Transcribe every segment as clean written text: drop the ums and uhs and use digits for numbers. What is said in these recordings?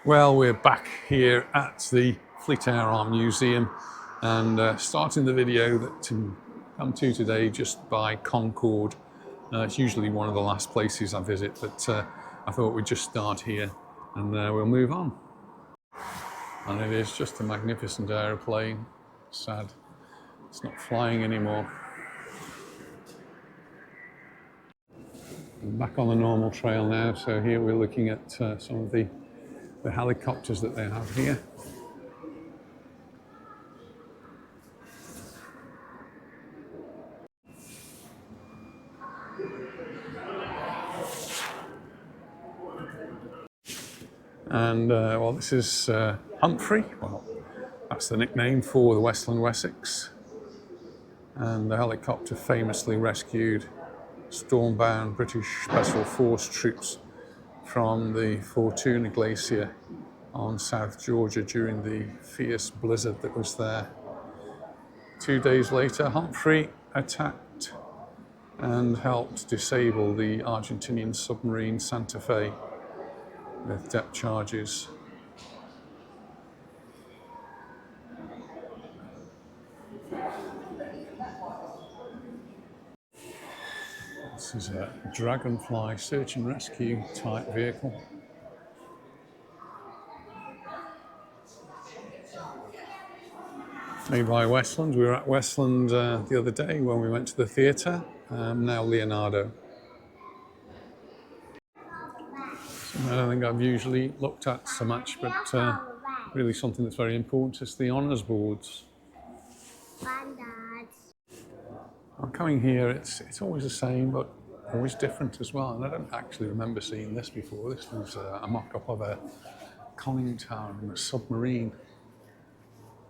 Well, we're back here at the Fleet Air Arm Museum and starting the video that to come to today just by Concorde. It's usually one of the last places I visit, but I thought we'd just start here and we'll move on. And it is just a magnificent aeroplane. Sad it's not flying anymore. I'm back on the normal trail now, so here we're looking at some of the helicopters that they have here. And well, this is Humphrey. Well, that's the nickname for the Westland Wessex. And the helicopter famously rescued stormbound British Special Force troops from the Fortuna Glacier on South Georgia during the fierce blizzard that was there. 2 days later, Humphrey attacked and helped disable the Argentinian submarine Santa Fe with depth charges. This is a Dragonfly search and rescue type vehicle. Made by Westland. We were at Westland the other day when we went to the theatre. Now Leonardo. Something I don't think I've usually looked at so much, but really something that's very important is the honours boards. I'm coming here, it's always the same, but always different as well. And I don't actually remember seeing this before. This was a mock-up of a conning tower and a submarine.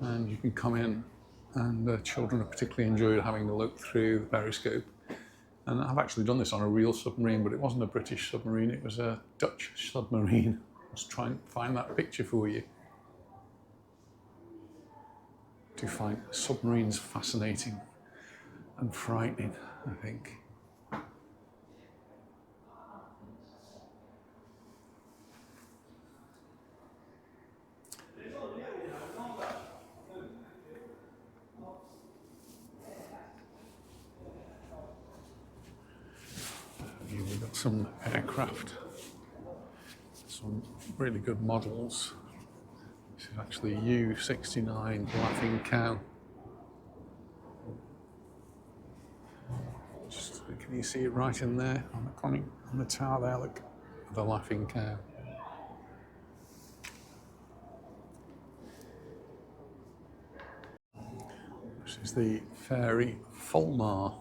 And you can come in, and the children have particularly enjoyed having a look through the periscope. And I've actually done this on a real submarine, but it wasn't a British submarine, it was a Dutch submarine. Let's try and find that picture for you. I do find submarines fascinating and frightening, I think. Here we've got some aircraft, some really good models. This is actually U-69 Laughing Cow. Can you see it right in there on the tower there? Look, the Laughing Cow. This is the Fairy Fulmar.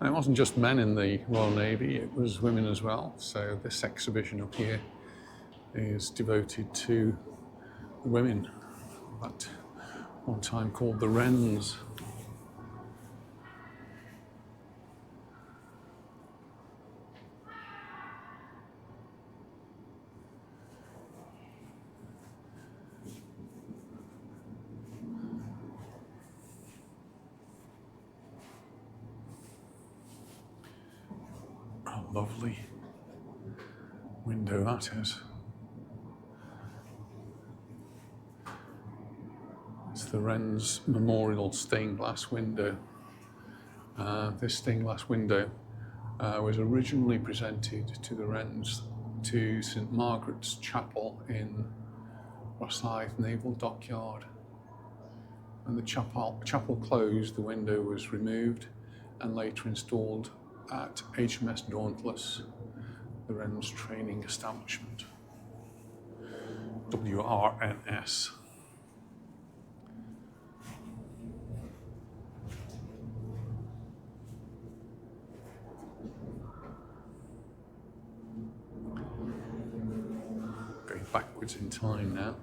And it wasn't just men in the Royal Navy, it was women as well. So this exhibition up here is devoted to the women, at one time called the Wrens. Lovely window that is. It's the Wrens Memorial stained glass window. This stained glass window was originally presented to the Wrens to St Margaret's Chapel in Rosyth Naval Dockyard. When the chapel closed, the window was removed and later installed at HMS Dauntless, the Wrens training establishment, WRNS. Going backwards in time now.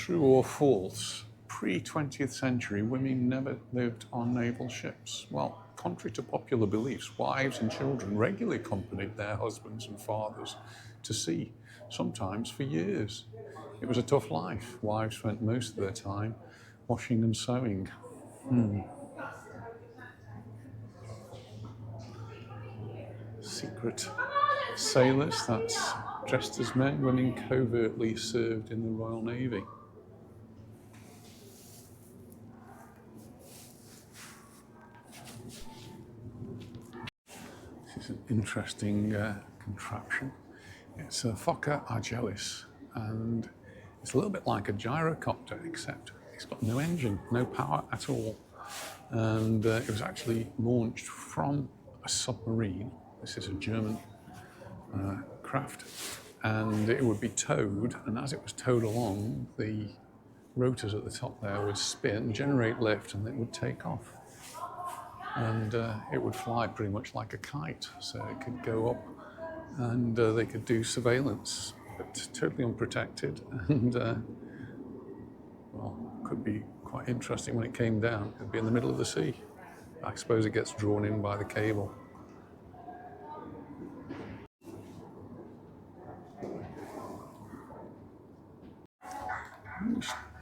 True or false? Pre-20th century, women never lived on naval ships. Well, contrary to popular beliefs, wives and children regularly accompanied their husbands and fathers to sea, sometimes for years. It was a tough life. Wives spent most of their time washing and sewing. Secret sailors, that's dressed as men. Women covertly served in the Royal Navy. This is an interesting contraption. It's a Fokker Argelis, and it's a little bit like a gyrocopter, except it's got no engine, no power at all. And it was actually launched from a submarine. This is a German craft, and it would be towed, and as it was towed along, the rotors at the top there would spin, generate lift, and it would take off. And it would fly pretty much like a kite, so it could go up, and they could do surveillance, but totally unprotected, and well, could be quite interesting when it came down. It could be in the middle of the sea. I suppose it gets drawn in by the cable.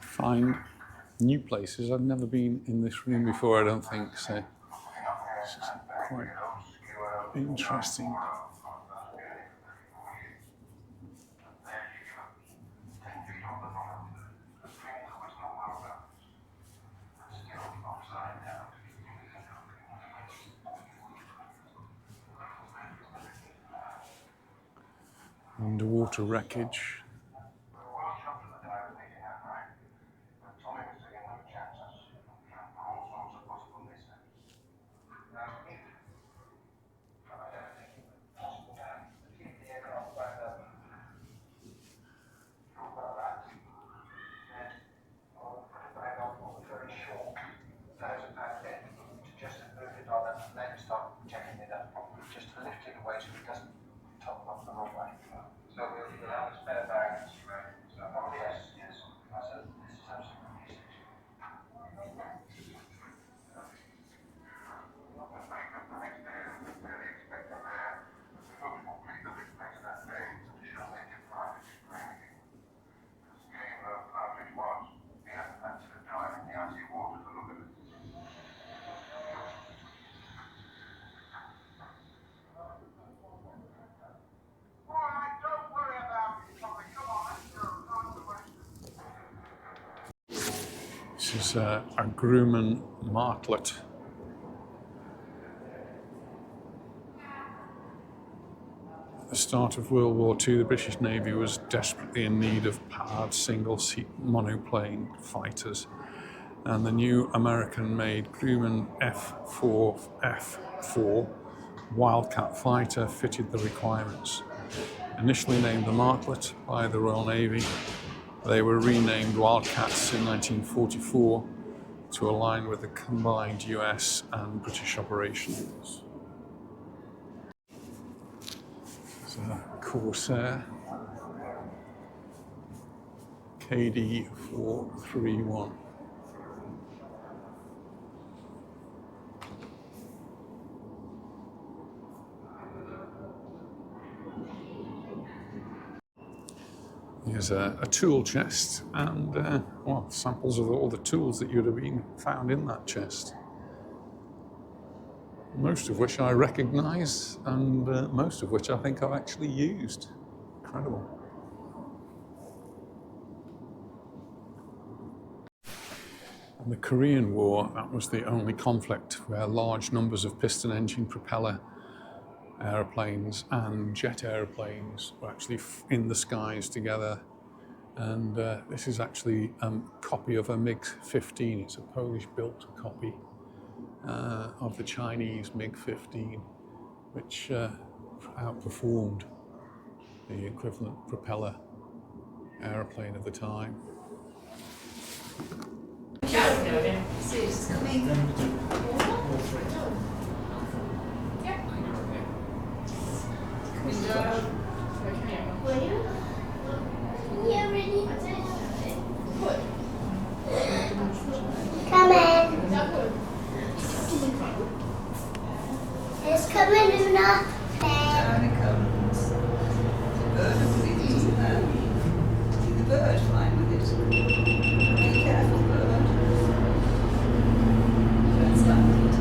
Find new places. I've never been in this room before, I don't think, so this is quite interesting. Underwater wreckage. This is a Grumman martlet. At the start of World War II, the British Navy was desperately in need of powered single-seat monoplane fighters, and the new American-made Grumman F4 Wildcat fighter fitted the requirements. Initially named the Martlet by the Royal Navy, they were renamed Wildcats in 1944 to align with the combined US and British operations. It's a Corsair KD-431. Here's a tool chest and well, samples of all the tools that would have been found in that chest. Most of which I recognise, and most of which I think I've actually used. Incredible. In the Korean War, that was the only conflict where large numbers of piston engine propeller aeroplanes and jet aeroplanes were actually in the skies together. And this is actually a copy of a MiG-15. It's a Polish-built copy of the Chinese MiG-15, which outperformed the equivalent propeller aeroplane of the time. Come in, Luna. Down it comes. The bird will be eaten now. See the bird flying with it. Be careful, bird. Don't slap it.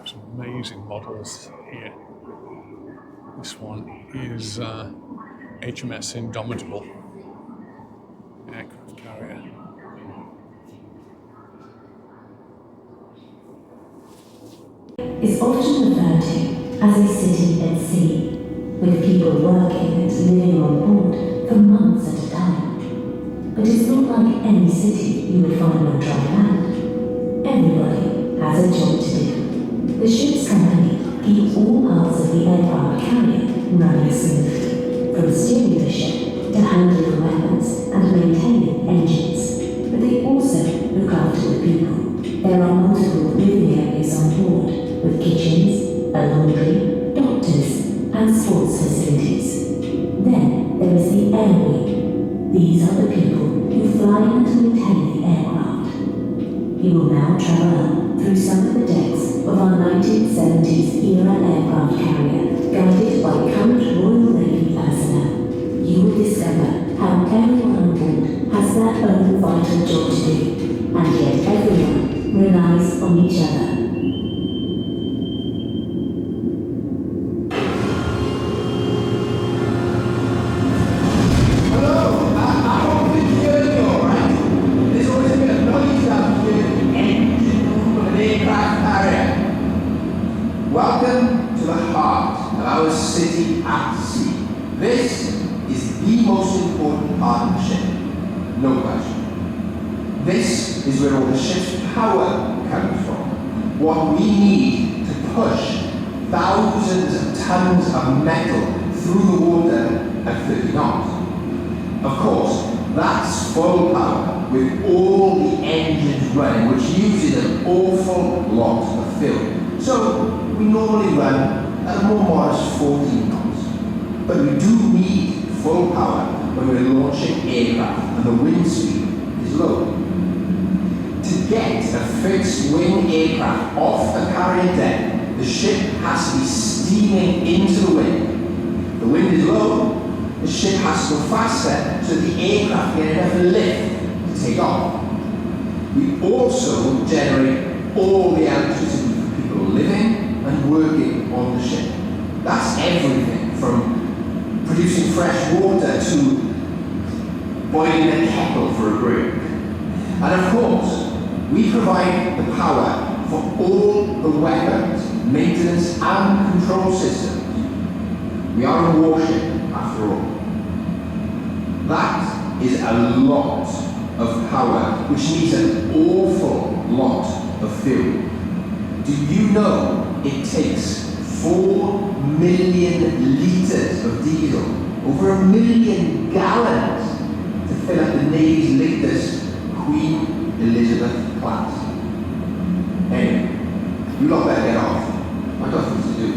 Some amazing models here. This one is HMS Indomitable aircraft carrier. Is often referred to as a city at sea, with people working and living on board for months at a time. But it's not like any city you would find on dry land. Everybody has a job to do. The ship's company keep all parts of the aircraft carrier running smoothly, from steering the ship to handling weapons and maintaining engines. But they also look after the people. There are multiple living areas on board, with kitchens, a laundry, doctors, and sports facilities. Then there is the air wing. These are the people who fly and maintain the aircraft. We will now travel up through some of the decks of our 1970s era aircraft carrier, guided by current Royal Navy personnel. You will discover how everyone on board has their own vital job to do, and yet everyone relies on each other. Welcome to the heart of our city at sea. This is the most important part of the ship, no question. This is where all the ship's power comes from. What we need to push thousands of tons of metal through the water at 30 knots. Of course, that's full power with all the engines running, which uses an awful lot of fuel. So we normally run at a more modest 14 knots. But we do need full power when we're launching aircraft and the wind speed is low. To get a fixed wing aircraft off the carrier deck, the ship has to be steaming into the wind. The wind is low, the ship has to go faster so the aircraft get enough lift to take off. We also generate all the electricity for people living and working on the ship. That's everything from producing fresh water to boiling a kettle for a brew. And of course, we provide the power for all the weapons, maintenance and control systems. We are a warship, after all. That is a lot of power, which needs an awful lot of fuel. Do you know it takes 4 million litres of diesel, over 1 million gallons, to fill up the Navy's latest Queen Elizabeth class? Anyway, you lot better get off. I've got things to do.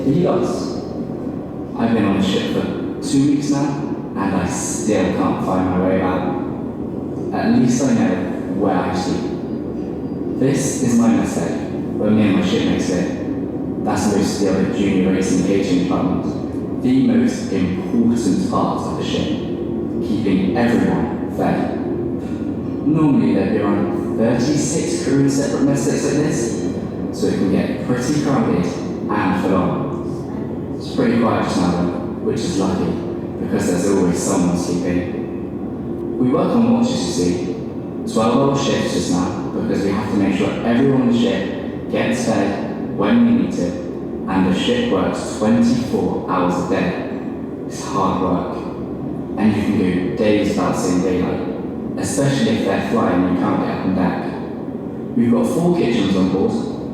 You guys, I've been on a ship for 2 weeks now, and I still can't find my way back. At least I know where I sleep. This is my nest egg, where me and my shipmates live. That's most of the other junior racing catering department. The most important part of the ship, keeping everyone fed. Normally there'd be around 36 crew in separate mess decks like this, so it can get pretty crowded and full on. It's pretty quiet just now though, which is lucky, because there's always someone sleeping. We work on watches, you see, 12-hour shifts just now, because we have to make sure everyone on the ship gets fed when we need to, and the ship works 24 hours a day. It's hard work, and you can do days without seeing daylight, especially if they're flying and you can't get up on deck. We've got 4 kitchens on board,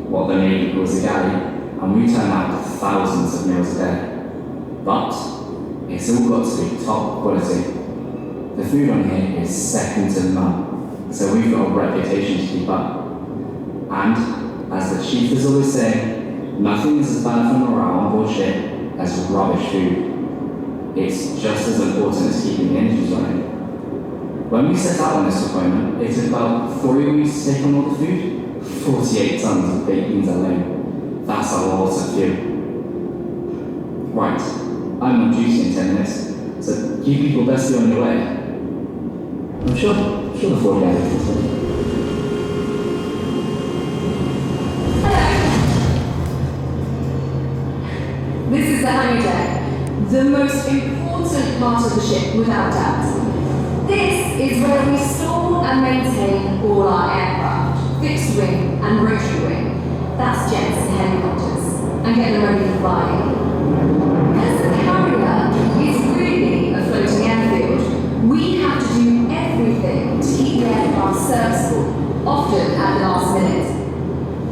what the Navy calls a galley, and we turn out thousands of meals a day. But it's all got to be top quality. The food on here is second to none, so we've got a reputation to keep up. And, as the chief is always saying, nothing is as bad for morale on board ship as rubbish food. It's just as important as keeping the engines running. When we set out on this deployment, it took about 3 weeks to take on all the food. 48 tons of baked beans alone. That's a lot of fuel. Right, I'm on duty in 10 minutes, so you people best be on your way. I'm sure the 4 guys will tell you. This is the hangar deck, the most important part of the ship, without doubt. This is where we store and maintain all our aircraft, fixed wing and rotary wing. That's jets and helicopters, and get them ready for flying. As the carrier is really a floating airfield, we have to do everything to keep the aircraft serviceable, often at the last minute.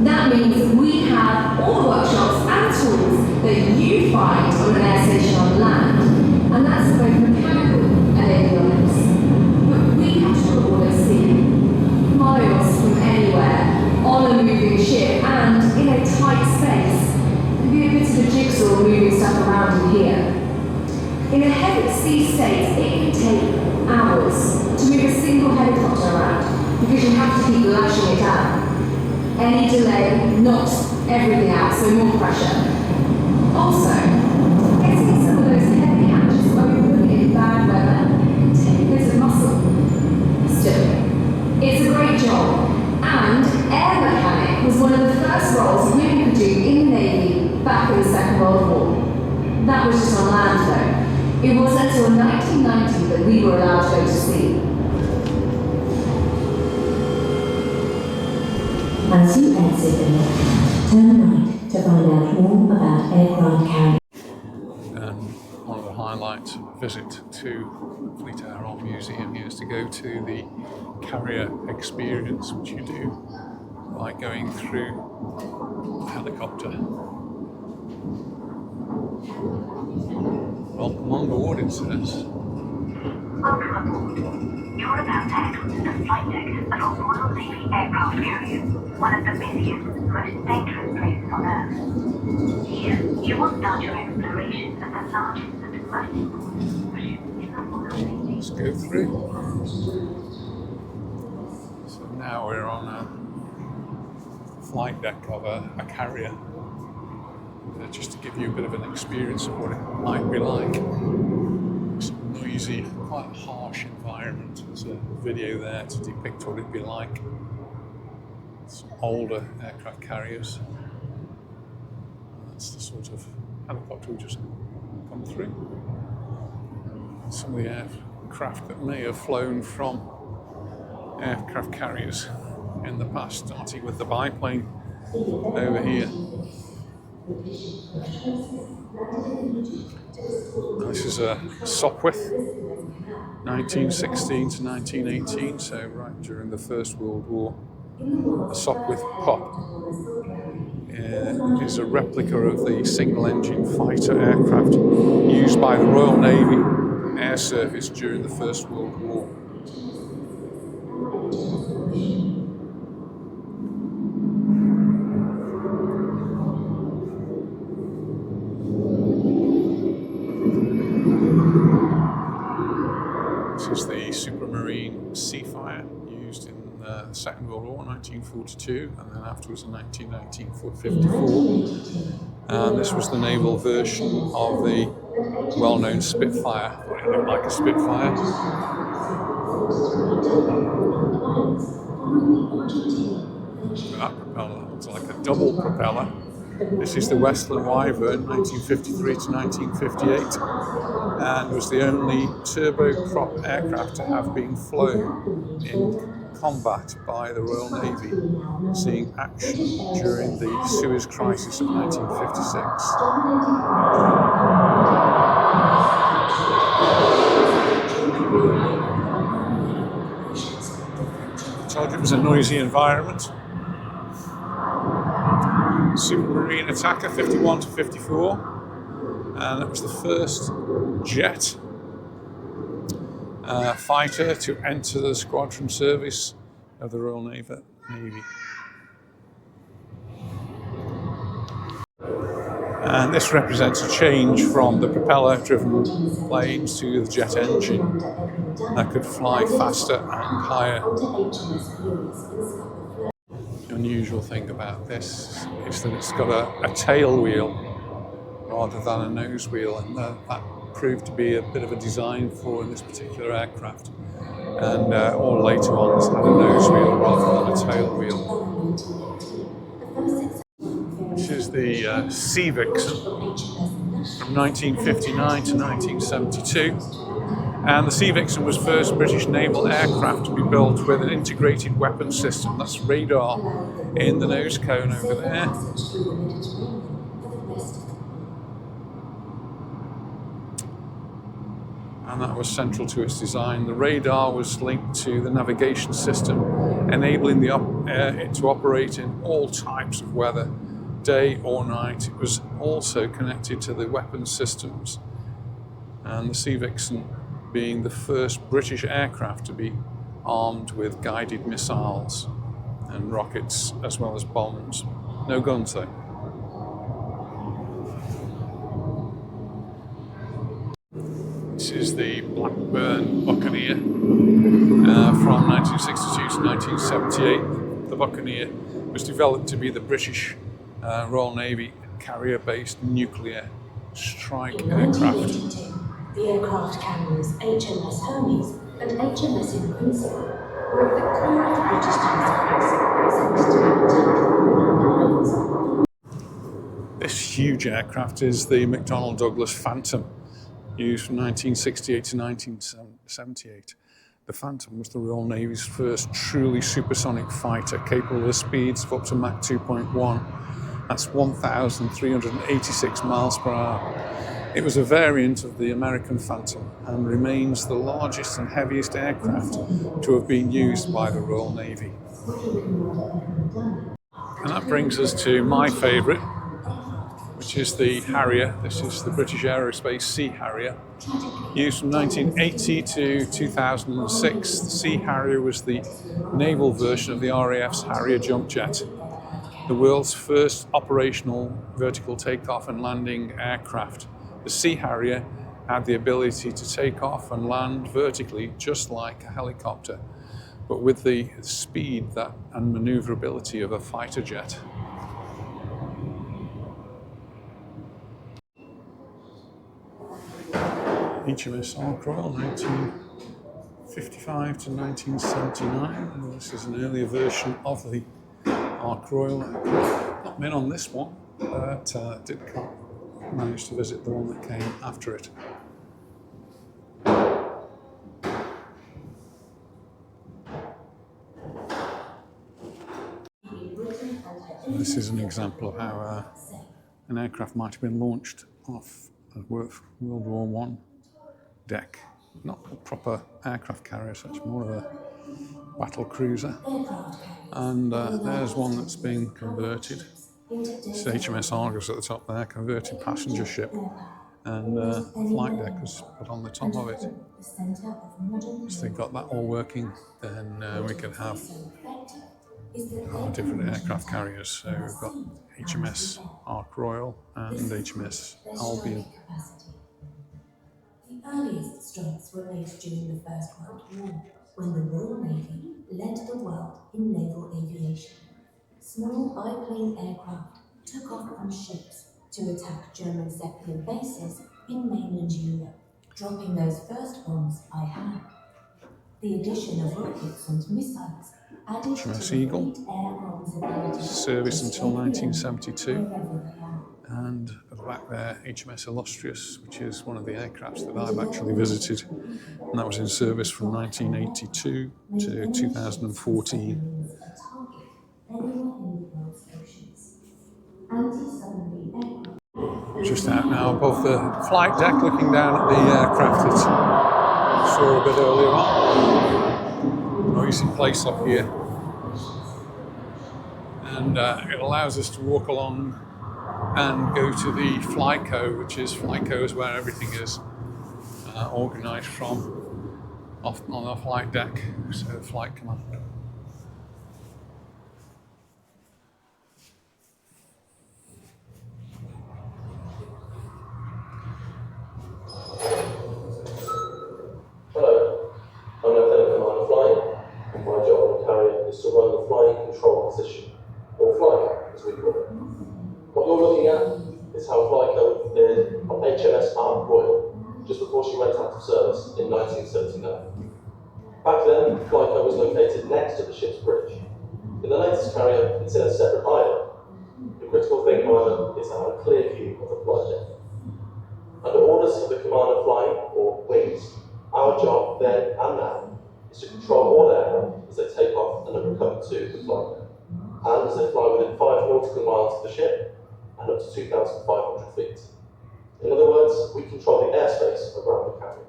That means we have all the workshops and tools that you find on an air station on land, and that's both mechanical and avionics. But we have to do it all at sea, miles from anywhere, on a moving ship, and in a tight space. It can be a bit of a jigsaw moving stuff around in here. In a heavy sea state, it can take hours to move a single helicopter around, because you have to keep lashing it down. Any delay knocks everything out, so more pressure. Also, getting some of those heavy hatches open in bad weather can take a bit of muscle. Still, it's a great job, and air mechanic was one of the first roles women could do in the Navy back in the Second World War. That was just on land though. It wasn't until 1990 that we were allowed to go to sea. As you exit the lift, turn right to find out more about aircraft carriers. And one of the highlights of a visit to the Fleet Air Arm Museum is to go to the carrier experience, which you do by going through a helicopter. Welcome on board, it says. Welcome aboard. You're about to head onto the flight deck of a Royal Navy aircraft carrier, one of the busiest, most dangerous places on Earth. Here, you will start your exploration of the largest and most important ship in the Royal Navy. Let's go through. So now we're on a flight deck of a carrier, just to give you a bit of an experience of what it might be like. It's noisy, quite a harsh environment. There's a video there to depict what it'd be like. Some older aircraft carriers. That's the sort of helicopter we just come through. Some of the aircraft that may have flown from aircraft carriers in the past, starting with the biplane over here. This is a Sopwith, 1916 to 1918, so right during the First World War. A Sopwith Pup is a replica of the single-engine fighter aircraft used by the Royal Navy Air Service during the First World War. This is the Supermarine Seafire used in the Second World War, 1942, and then afterwards in 1954. And this was the naval version of the well-known Spitfire. It looked like a Spitfire. That propeller looks like a double propeller. This is the Westland Wyvern, 1953 to 1958, and was the only turboprop aircraft to have been flown in combat by the Royal Navy, seeing action during the Suez Crisis of 1956. I told you it was a noisy environment. Supermarine Attacker 51 to 54, and it was the first jet fighter to enter the squadron service of the Royal Navy. And this represents a change from the propeller-driven planes to the jet engine that could fly faster and higher. The unusual thing about this is that it's got a tail wheel rather than a nose wheel, and that proved to be a bit of a design flaw in this particular aircraft. And all later on it's had a nose wheel rather than a tail wheel. This is the Sea Vixen from 1959 to 1972. And the Sea Vixen was the first British naval aircraft to be built with an integrated weapons system. That's radar in the nose cone over there. And that was central to its design. The radar was linked to the navigation system, enabling it to operate in all types of weather, day or night. It was also connected to the weapons systems. And the Sea Vixen being the first British aircraft to be armed with guided missiles and rockets as well as bombs. No guns though. This is the Blackburn Buccaneer from 1962 to 1978. The Buccaneer was developed to be the British Royal Navy carrier-based nuclear strike aircraft. The aircraft carriers HMS Hermes and HMS Yeovilton were the current British task. This huge aircraft is the McDonnell Douglas Phantom, used from 1968 to 1978. The Phantom was the Royal Navy's first truly supersonic fighter, capable of speeds of up to Mach 2.1. That's 1,386 miles per hour. It was a variant of the American Phantom and remains the largest and heaviest aircraft to have been used by the Royal Navy. And that brings us to my favourite, which is the Harrier. This is the British Aerospace Sea Harrier. Used from 1980 to 2006, the Sea Harrier was the naval version of the RAF's Harrier jump jet, the world's first operational vertical takeoff and landing aircraft. The Sea Harrier had the ability to take off and land vertically just like a helicopter, but with the speed and maneuverability of a fighter jet. HMS Ark-Royal, 1955 to 1979. This is an earlier version of the Ark-Royal. Not been on this one, but did manage to visit the one that came after it. And this is an example of how an aircraft might have been launched off a World War I deck. Not a proper aircraft carrier, so it's more of a battle cruiser. And there's one that's been converted. It's HMS Argus at the top there, converted passenger ship, and a flight deck was put on the top of it. If they got that all working, then we could have different aircraft carriers. So we've got HMS Ark-Royal and HMS Albion. The earliest strikes were made during the First World War, when the Royal Navy led the world in naval aviation. Small biplane aircraft took off from ships to attack German Zeppelin bases in mainland Europe, dropping those first bombs by hand. The addition of rockets and missiles added to HMS the Eagle. fleet air arms ability Service to until save the enemy 1972. wherever they are. And at the back there, HMS Illustrious, which is one of the aircrafts that I've actually visited. And that was in service from 1982 to 2014. Just out now above the flight deck, looking down at the aircraft that I saw a bit earlier on. Noisy place up here. And it allows us to walk along and go to the FlyCo, which is FlyCo is where everything is organised from, off on the flight deck, so the flight command. Hello, I'm Lieutenant Commander Flying, and my job on the carrier is to run the flying control position, or FlyCo as we call it. What you're looking at is how FlyCo appeared on HMS Royal just before she went out of service in 1979. Back then, FlyCo was located next to the ship's bridge. In the latest carrier, it's in a separate island. The critical thing, however, is to have a clear view of the flight deck. Under orders of the Commander Flying, or Wings, our job then and now is to control all aircraft as they take off and are recovered to the flight deck, and as they fly within 5 nautical miles of the ship and up to 2,500 feet. In other words, we control the airspace around the carrier.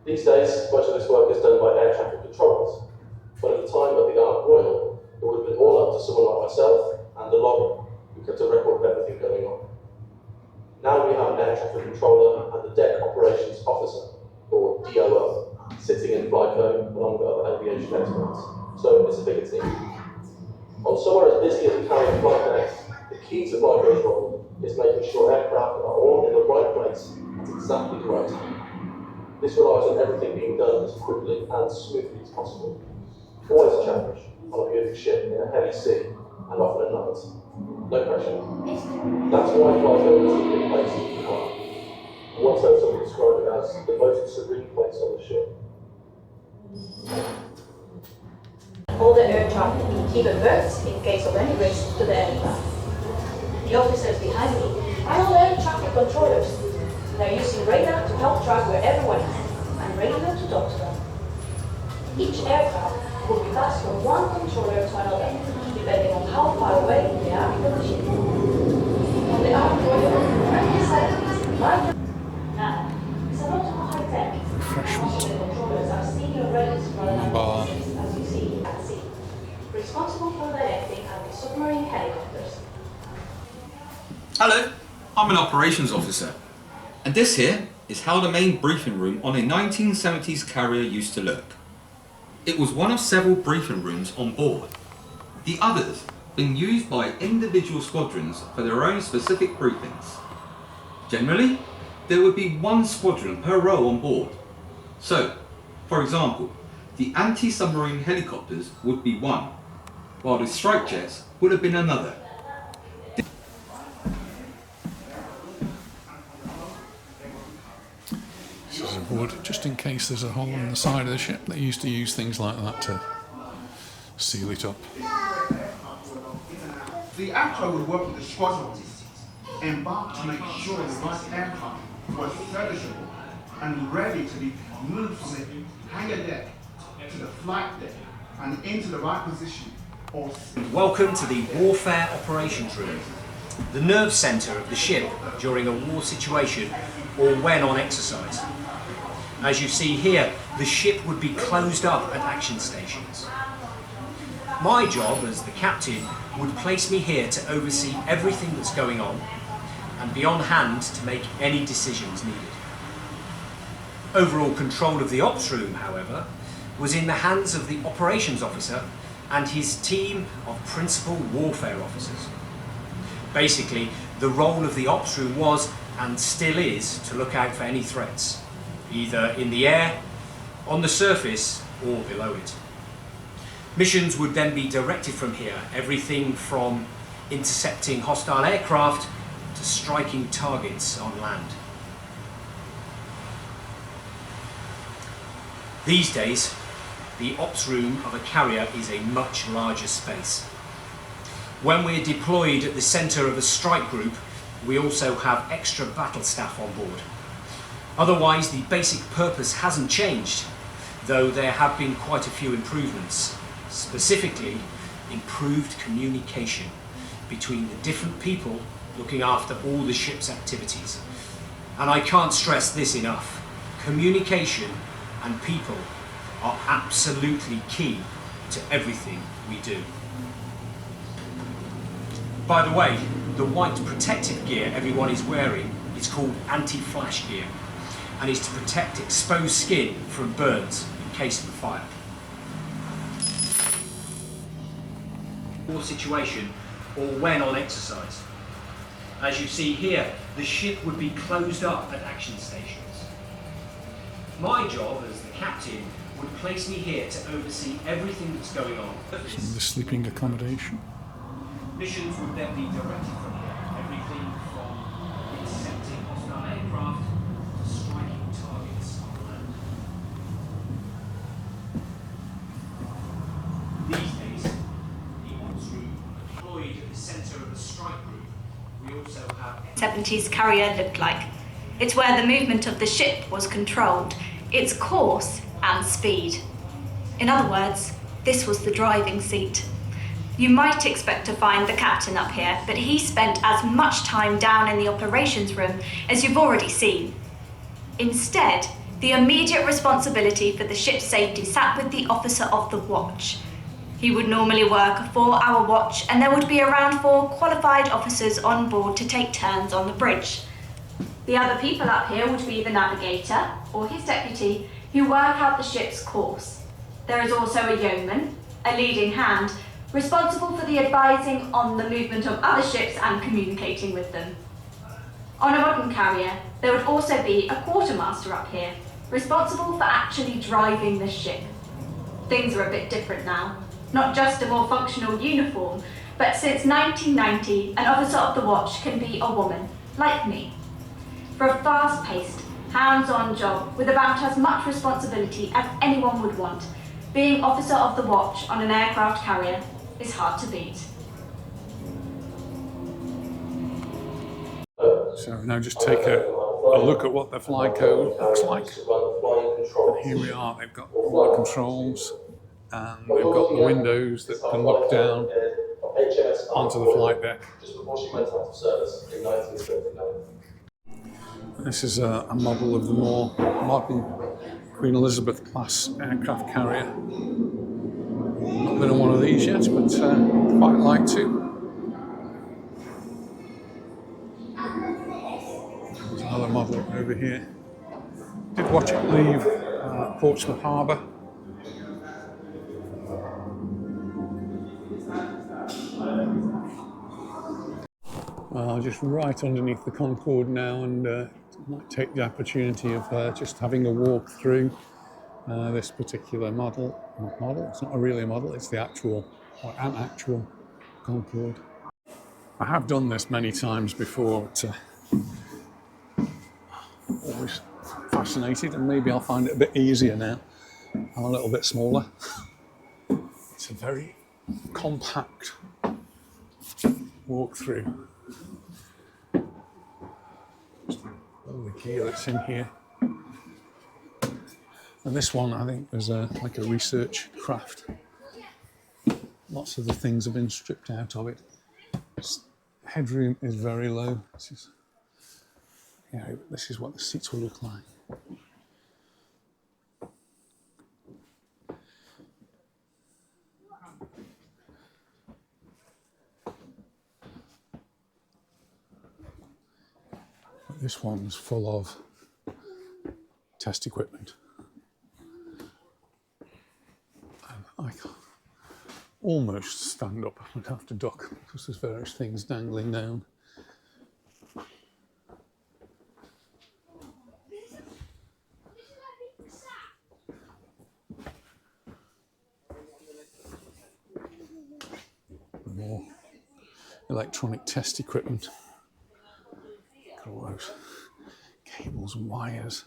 These days, much of this work is done by air traffic controllers, but at the time of the Ark Royal, it would have been all up to someone like myself and the logger who kept a record of everything going on. Now we have an air traffic controller and the deck operations officer, or DOO, sitting in FlyCo along with other aviation experts, so it's a bigger team. On somewhere as busy as a carrier flight deck, the key to FlyCo's role is making sure aircraft are all in the right place at exactly the right time. This relies on everything being done as quickly and smoothly as possible. Always a challenge on a beautiful ship in a heavy sea and often at night. No pressure. That's why FlyCo is a big place to fly. I once heard somebody describe it as the most serene place on the ship. All the air traffic keep alert in case of any risk to the aircraft. The officers behind me are all air traffic controllers. They're using radar to help track where everyone is and radio to talk to them. Each aircraft will be passed from one controller to another, depending on how far away they are from the ship. On the Ark Royal, now, it's a lot more high-tech. The controllers are senior radars running Bar. as you see at sea, responsible for directing anti-submarine helicopters. Hello, I'm an operations officer, and this here is how the main briefing room on a 1970s carrier used to look. It was one of several briefing rooms on board, the others being used by individual squadrons for their own specific briefings. Generally, there would be one squadron per row on board. So, for example, the anti-submarine helicopters would be one, while the strike jets would have been another. This is a wood, just in case there's a hole in the side of the ship. They used to use things like that to seal it up. The actor will work with the squadron embarked to make sure the right aircraft was serviceable and ready to be moved from the hangar deck to the flight deck and into the right position. Welcome to the Warfare Operations Room, the nerve centre of the ship during a war situation or when on exercise. As you see here, the ship would be closed up at action stations. My job as the captain would place me here to oversee everything that's going on and be on hand to make any decisions needed. Overall control of the ops room, however, was in the hands of the operations officer and his team of principal warfare officers. Basically, the role of the ops room was, and still is, to look out for any threats, either in the air, on the surface, or below it. Missions would then be directed from here, everything from intercepting hostile aircraft to striking targets on land. These days, the ops room of a carrier is a much larger space. When we're deployed at the centre of a strike group, we also have extra battle staff on board. Otherwise, the basic purpose hasn't changed, though there have been quite a few improvements, specifically improved communication between the different people looking after all the ship's activities. And I can't stress this enough. Communication and people are absolutely key to everything we do. By the way, the white protective gear everyone is wearing is called anti-flash gear and is to protect exposed skin from burns in case of a fire. Or situation, or when on exercise. As you see here, the ship would be closed up at action stations. My job as the captain would place me here to oversee everything that's going on. The sleeping accommodation. Missions would then be directed from here. Everything from intercepting hostile aircraft to striking targets on land. These days, the ops room deployed at the centre of the strike group, we also have 70s carrier looked like. It's where the movement of the ship was controlled, its course and speed. In other words, this was the driving seat. You might expect to find the captain up here, but he spent as much time down in the operations room as you've already seen. Instead, the immediate responsibility for the ship's safety sat with the officer of the watch. He would normally work a 4-hour watch, and there would be around 4 qualified officers on board to take turns on the bridge. The other people up here would be the navigator, or his deputy, who work out the ship's course. There is also a yeoman, a leading hand, responsible for the advising on the movement of other ships and communicating with them. On a modern carrier, there would also be a quartermaster up here, responsible for actually driving the ship. Things are a bit different now. Not just a more functional uniform, but since 1990, an officer of the watch can be a woman, like me. For a fast-paced, hands-on job with about as much responsibility as anyone would want, being officer of the watch on an aircraft carrier is hard to beat. So now just take a look at what the fly code looks like. And here we are, they've got all the controls and they've got the windows that can look down onto the flight deck. This is a model of the more modern Queen Elizabeth class aircraft carrier. Not been on one of these yet, but quite like to. There's another model over here. Did watch it leave Portsmouth Harbour. Just right underneath the Concorde now, and might take the opportunity of just having a walk through this particular model. Not model, it's not really a model, it's the actual, or an actual Concorde. I have done this many times before, but always fascinated, and maybe I'll find it a bit easier now. I'm a little bit smaller. It's a very compact walk through. All the gear that's in here. And this one, I think, is like a research craft. Lots of the things have been stripped out of it. Headroom is very low. This is what the seats will look like. But this one's full of test equipment. And I can't almost stand up. I'd have to duck because there's various things dangling down. More electronic test equipment. Got all those cables and wires.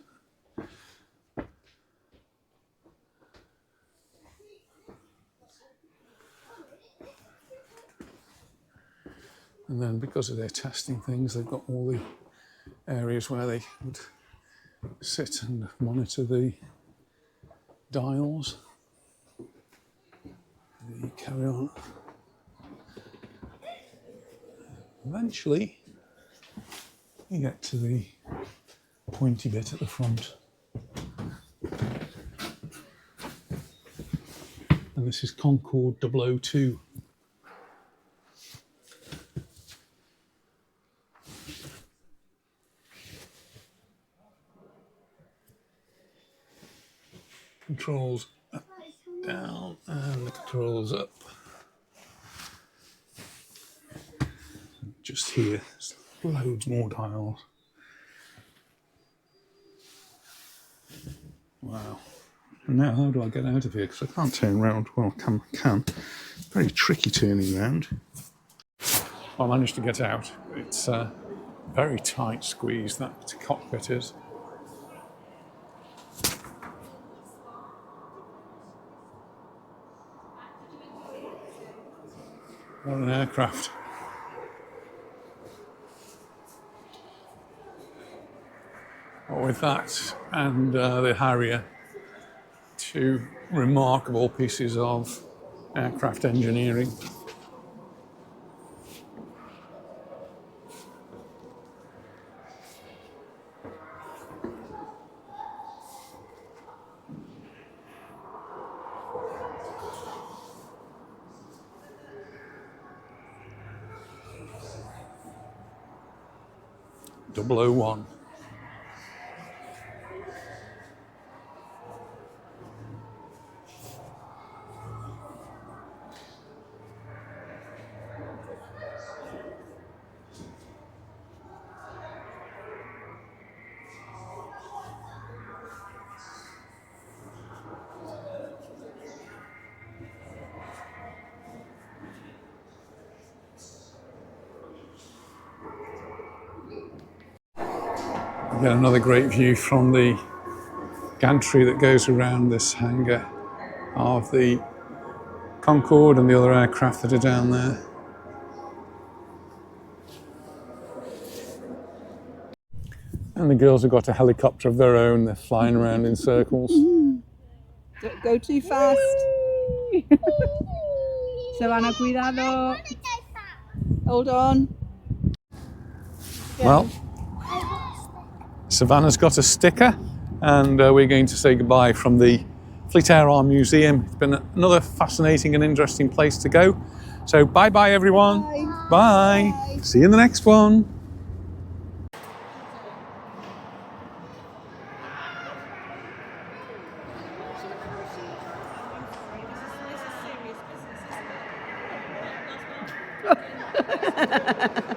And then because of their testing things, they've got all the areas where they would sit and monitor the dials. You carry on. Eventually, you get to the pointy bit at the front. And this is Concorde 002. Controls up, down, and the controls up. Just here, there's loads more dials. Wow. Now, how do I get out of here? Because I can't turn around. Well, I can. Very tricky turning around. I managed to get out. It's a very tight squeeze, that cockpit is. What an aircraft. Well, with that and the Harrier, two remarkable pieces of aircraft engineering. .001. Get another great view from the gantry that goes around this hangar of the Concorde and the other aircraft that are down there. And the girls have got a helicopter of their own. They're flying around in circles. Don't go too fast. Savannah, cuidado. Hold on. Well, Savannah's got a sticker, and we're going to say goodbye from the Fleet Air Arm Museum. It's been another fascinating and interesting place to go. So bye-bye, everyone. Bye. Bye. See you in the next one. Ha ha ha.